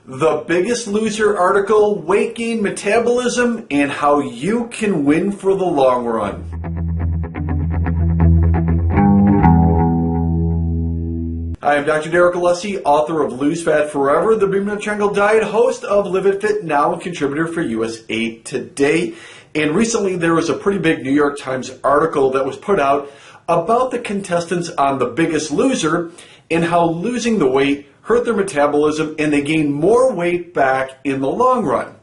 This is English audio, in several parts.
The Biggest Loser article, weight gain, metabolism, and how you can win for the long run. Hi, I'm Dr. Alessi, author of Lose Fat Forever, the Bermuda Triangle Diet, host of Live It Fit Now, and contributor for USA Today. And recently there was a pretty big New York Times article that was put out about the contestants on The Biggest Loser and how losing the weight hurt their metabolism and they gain more weight back in the long run.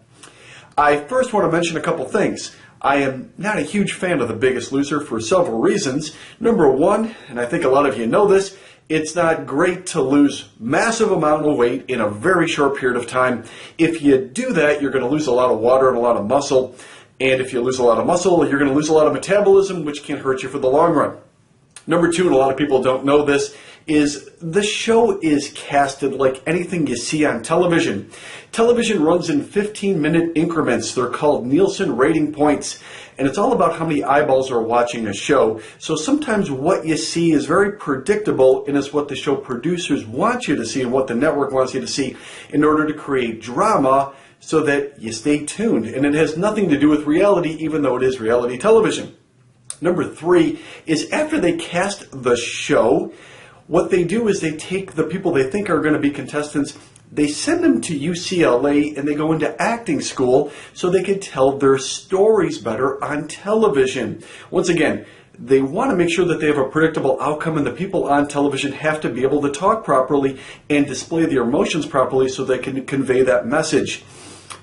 I first want to mention a couple things. I am not a huge fan of The Biggest Loser for several reasons. Number one, and I think a lot of you know this, it's not great to lose massive amount of weight in a very short period of time. If you do that, you're going to lose a lot of water and a lot of muscle. And if you lose a lot of muscle, you're going to lose a lot of metabolism, which can hurt you for the long run. Number two, and a lot of people don't know this, is the show is casted like anything you see on television. Television runs in 15-minute increments. They're called Nielsen rating points. And it's all about how many eyeballs are watching a show. So sometimes what you see is very predictable and is what the show producers want you to see and what the network wants you to see in order to create drama so that you stay tuned. And it has nothing to do with reality, even though it is reality television. Number three is after they cast the show, what they do is they take the people they think are going to be contestants, they send them to UCLA and they go into acting school so they can tell their stories better on television. Once again, they want to make sure that they have a predictable outcome, and the people on television have to be able to talk properly and display their emotions properly so they can convey that message.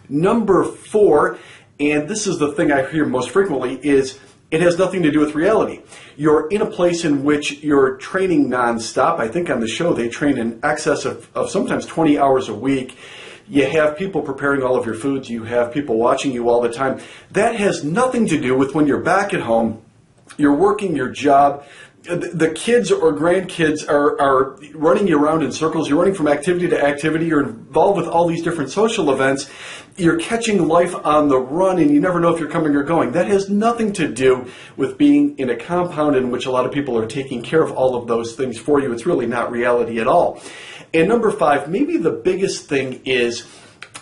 Number four, and this is the thing I hear most frequently, is it has nothing to do with reality. You're in a place in which you're training nonstop. I think on the show they train in excess of sometimes 20 hours a week. You have people preparing all of your foods. You have people watching you all the time. That has nothing to do with when you're back at home. You're working your job. The kids or grandkids are running you around in circles. You're running from activity to activity. You're involved with all these different social events. You're catching life on the run, and you never know if you're coming or going. That has nothing to do with being in a compound in which a lot of people are taking care of all of those things for you. It's really not reality at all. And number five, maybe the biggest thing is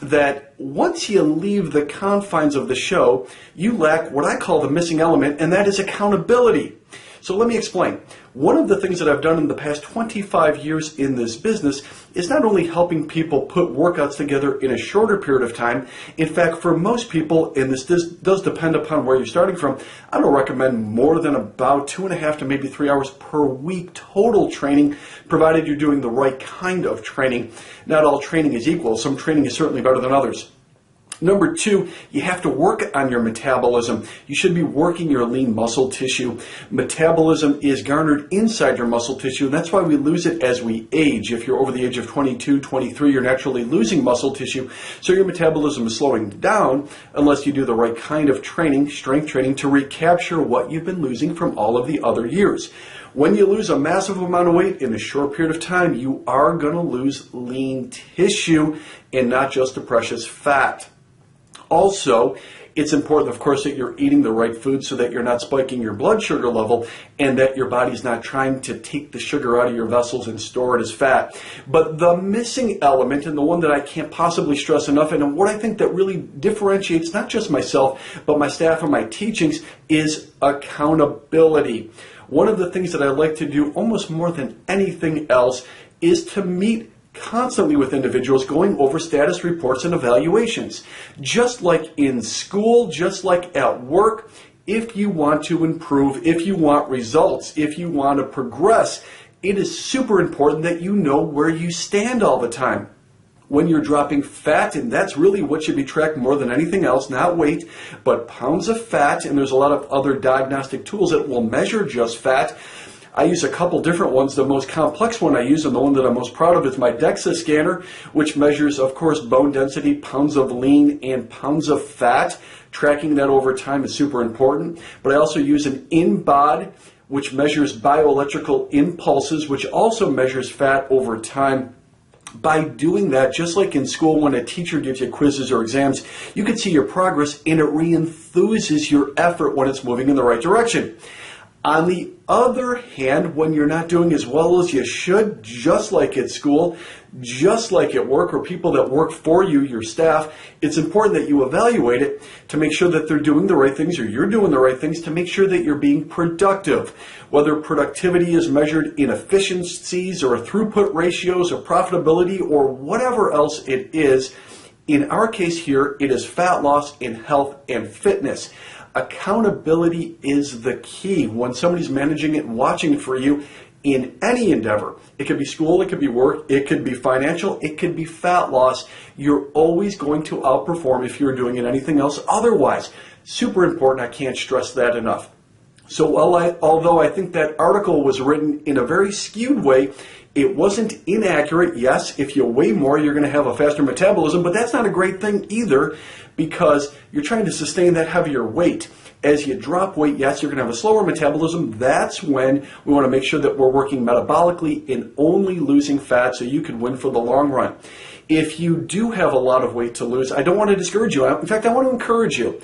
that once you leave the confines of the show, you lack what I call the missing element, and that is accountability. So let me explain. One of the things that I've done in the past 25 years in this business is not only helping people put workouts together in a shorter period of time. In fact, for most people, and this does depend upon where you're starting from, I don't recommend more than about 2.5 to maybe 3 hours per week total training, provided you're doing the right kind of training. Not all training is equal. Some training is certainly better than others. Number two, you have to work on your metabolism. You should be working your lean muscle tissue. Metabolism is garnered inside your muscle tissue, and that's why we lose it as we age. If you're over the age of 22, 23, you're naturally losing muscle tissue, so your metabolism is slowing down unless you do the right kind of training, strength training, to recapture what you've been losing from all of the other years. When you lose a massive amount of weight in a short period of time, you are going to lose lean tissue and not just the precious fat. Also, it's important, of course, that you're eating the right food so that you're not spiking your blood sugar level and that your body's not trying to take the sugar out of your vessels and store it as fat. But the missing element, and the one that I can't possibly stress enough, and what I think that really differentiates not just myself, but my staff and my teachings, is accountability. One of the things that I like to do almost more than anything else is to meet constantly with individuals, going over status reports and evaluations. Just like in school, just like at work, if you want to improve, if you want results, if you want to progress, it is super important that you know where you stand all the time. When you're dropping fat, and that's really what should be tracked more than anything else, not weight, but pounds of fat, and there's a lot of other diagnostic tools that will measure just fat. I use a couple different ones. The most complex one I use, and the one that I'm most proud of, is my DEXA scanner, which measures, of course, bone density, pounds of lean, and pounds of fat. Tracking that over time is super important. But I also use an InBod, which measures bioelectrical impulses, which also measures fat over time. By doing that, just like in school when a teacher gives you quizzes or exams, you can see your progress, and it re-enthuses your effort when it's moving in the right direction. On the other hand, when you're not doing as well as you should, just like at school, just like at work, or people that work for you, your staff, it's important that you evaluate it to make sure that they're doing the right things or you're doing the right things to make sure that you're being productive. Whether productivity is measured in efficiencies or throughput ratios or profitability or whatever else it is, in our case here, it is fat loss in health and fitness. Accountability is the key when somebody's managing it and watching it for you in any endeavor. It could be school, it could be work, it could be financial, it could be fat loss. You're always going to outperform if you're doing it anything else otherwise. Super important. I can't stress that enough. So although I think that article was written in a very skewed way, it wasn't inaccurate. Yes, if you weigh more, you're going to have a faster metabolism, but that's not a great thing either because you're trying to sustain that heavier weight. As you drop weight, yes, you're going to have a slower metabolism. That's when we want to make sure that we're working metabolically and only losing fat so you can win for the long run. If you do have a lot of weight to lose, I don't want to discourage you. In fact, I want to encourage you.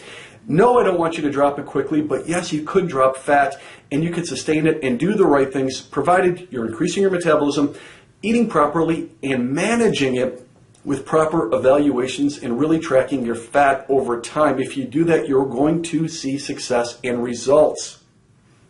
No, I don't want you to drop it quickly, but yes, you could drop fat and you could sustain it and do the right things, provided you're increasing your metabolism, eating properly, and managing it with proper evaluations and really tracking your fat over time. If you do that, you're going to see success and results.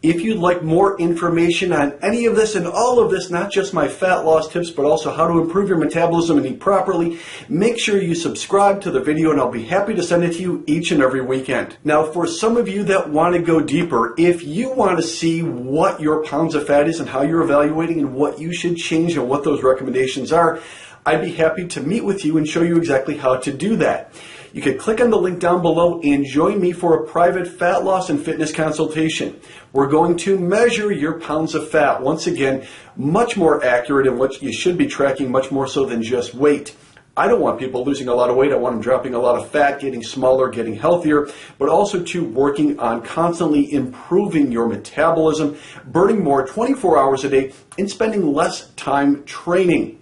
If you'd like more information on any of this and all of this, not just my fat loss tips, but also how to improve your metabolism and eat properly, make sure you subscribe to the video and I'll be happy to send it to you each and every weekend. Now, for some of you that want to go deeper, if you want to see what your pounds of fat is and how you're evaluating and what you should change and what those recommendations are, I'd be happy to meet with you and show you exactly how to do that. You can click on the link down below and join me for a private fat loss and fitness consultation. We're going to measure your pounds of fat. Once again, much more accurate in what you should be tracking, much more so than just weight. I don't want people losing a lot of weight. I want them dropping a lot of fat, getting smaller, getting healthier, but also to working on constantly improving your metabolism, burning more 24 hours a day, and spending less time training.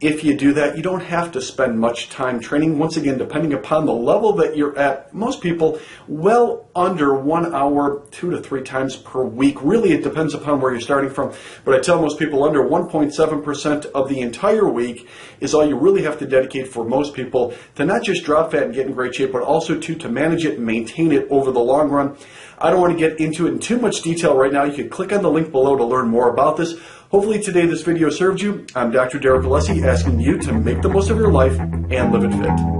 If you do that, you don't have to spend much time training. Once again, depending upon the level that you're at, most people well under 1 hour, 2 to 3 times per week. Really, it depends upon where you're starting from. But I tell most people under 1.7% of the entire week is all you really have to dedicate for most people to not just drop fat and get in great shape, but also to manage it and maintain it over the long run. I don't want to get into it in too much detail right now. You can click on the link below to learn more about this. Hopefully today this video served you. I'm Dr. Alessi asking you to make the most of your life and live it fit.